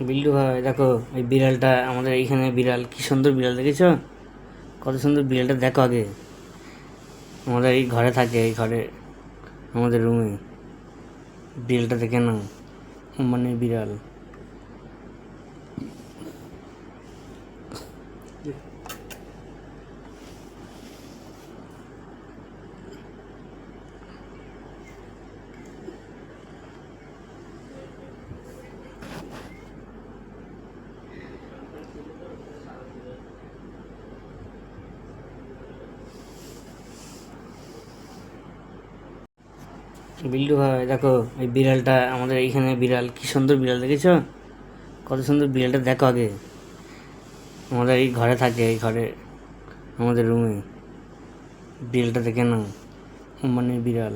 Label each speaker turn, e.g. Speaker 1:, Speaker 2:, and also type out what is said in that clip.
Speaker 1: বিল্টু ভাই দেখো, এই বিড়ালটা আমাদের এইখানে বিড়াল, কি সুন্দর বিড়াল দেখেছো? কত সুন্দর বিড়ালটা দেখো আগে। আমাদের এই ঘরে থাকে, এই ঘরে আমাদের রুমে। বিড়ালটা দেখে নাও, মানে বিড়াল। বিল্টু ভাই দেখো, এই বিড়ালটা আমাদের এইখানে বিড়াল, কি সুন্দর বিড়াল দেখেছো? কত সুন্দর বিড়ালটা দেখো আগে। আমাদের এই ঘরে থাকে, এই ঘরে আমাদের রুমে। বিড়ালটা দেখে নাও, মানে বিড়াল।